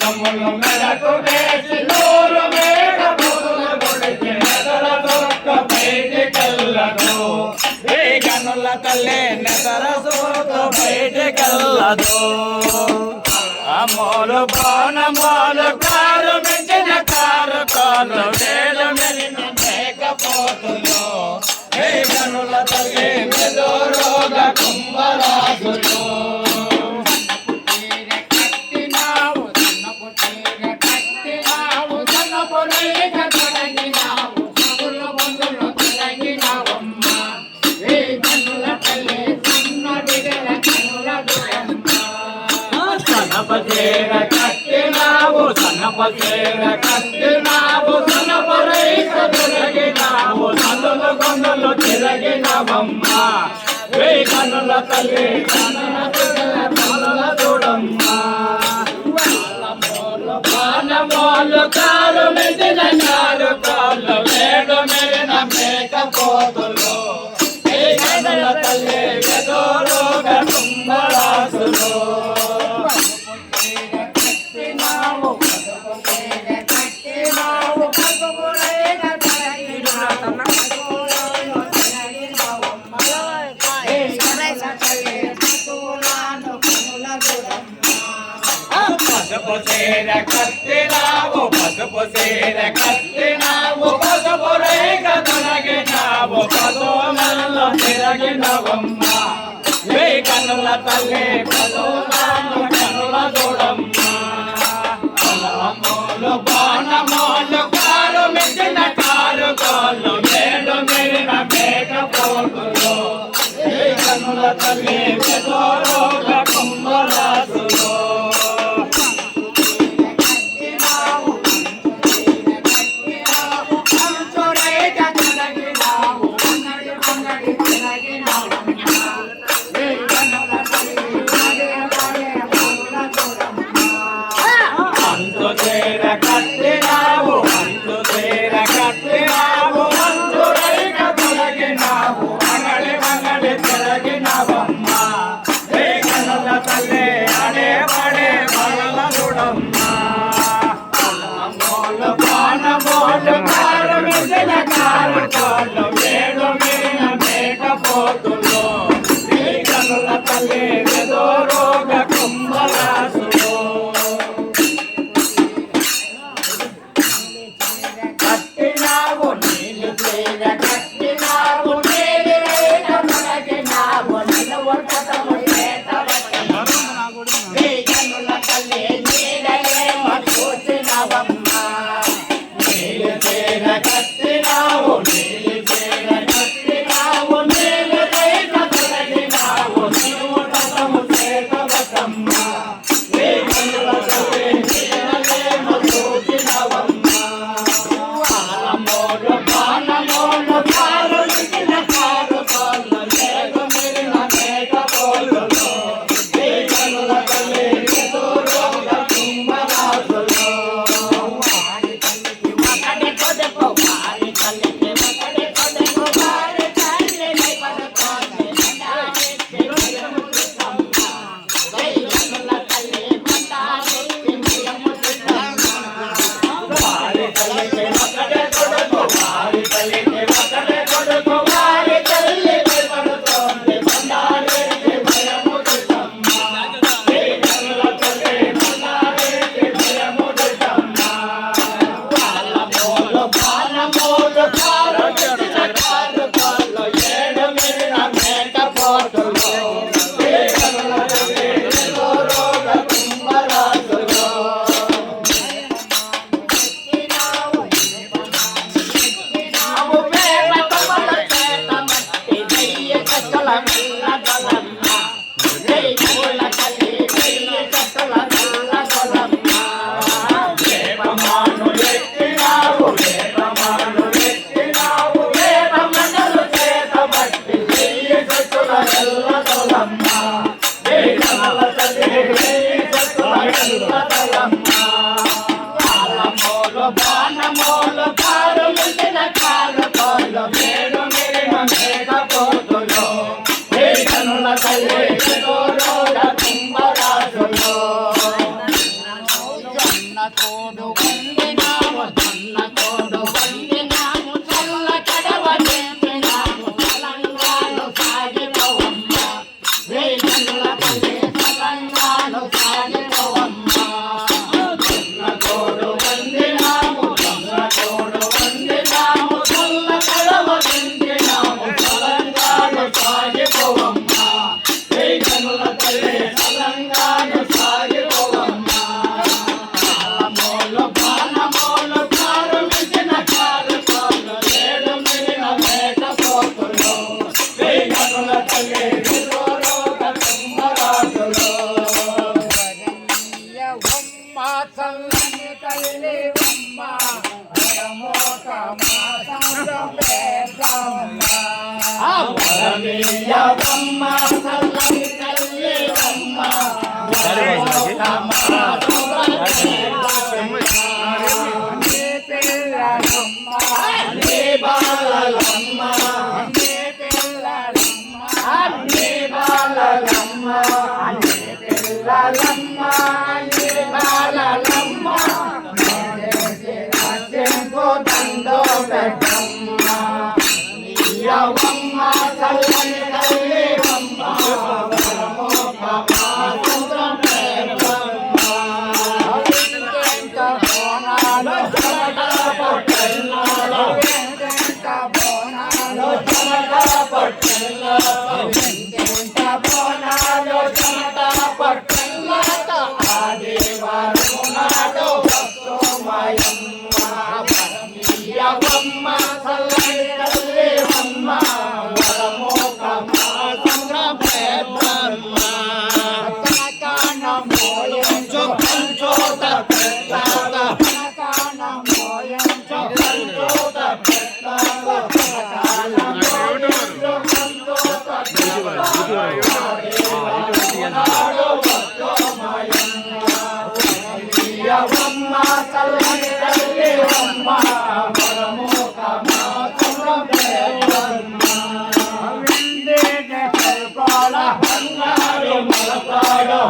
సమ్ములు మెడకు వేసి నూరు మేడ పూలు కొడితే నెదర దొరక్క బయటికెళ్ళదు ఏ గనుల తల్లి నెదర సోత బయటికెళ్ళదు అమోలు బాణమోలు కారు మించిన కారు కాలు వేలు మెరిన మేకపోతులు ఏ గనుల తల్లి మెదోరోగ కుంభరాజులు సన్నపచేర కట్టినావు సన్నపచేర కట్టినావు సన్నపరైక తిరగినావు నన్నులు గొంతులు తిరగినవమ్మ వే కన్నుల తల్లి కన్నుల చూడమ్మ బాణమోలు కారు మెదిన కారు కాళ్ళు వేడు మెరిన మేకపోతులు ఏ కన్నుల తల్లి వెదోరోగ కుంభరాసులు పసుపు చీర కట్టినావు పసుపు చీర కట్టినావు పసుపు రేఖ తొలగినావు పశువులలో తిరగినవమ్మ వే కన్నుల తల్లి పశువులను కన్నుల చూడమ్మ అలమూలు బాణమూలు కారు మించిన కారు కాళ్ళు మేడు మెరిన మేకపోతులు వే కన్నుల తల్లి వెదోరోగ కుంభరాసులు కట్టినావు పరమీయవమ్మ చల్లని తల్లివమ్మ నీ పిల్లలమ్మ నీ బాలలమ్మ నీ పిల్లలమ్మ నీ బాలలమ్మ నీ పిల్లలమ్మ నీ బాలలమ్మ దండో పెట్టమ్మ యవమ్మ చల్లని తల్లివమ్మ సముద్రం పేరమ్మ బోనాలు చెమట పట్టెల్లాలో బోనాలు చెమట పట్టెల్లాలో బోనాలు చెమట పట్టెల్లాట ఆదివారం నాడు వస్తోమయమ్మ యవమ్మ చల్లని తల్లివమ్మ వరమోకమ్మ సంగ్రామ పేరమ్మ కనకానమోయంచు కంచోట పెట్టాక కనకానమోయంచు కంచోట పెట్టాక కనకానమోయంచు కంచోట యవమ్మ చల్లని తల్లివమ్మ వరమోకమ్మ సంగ్రామ పేరమ్మ వెందేజ కల్పాల బంగారు మలపాడు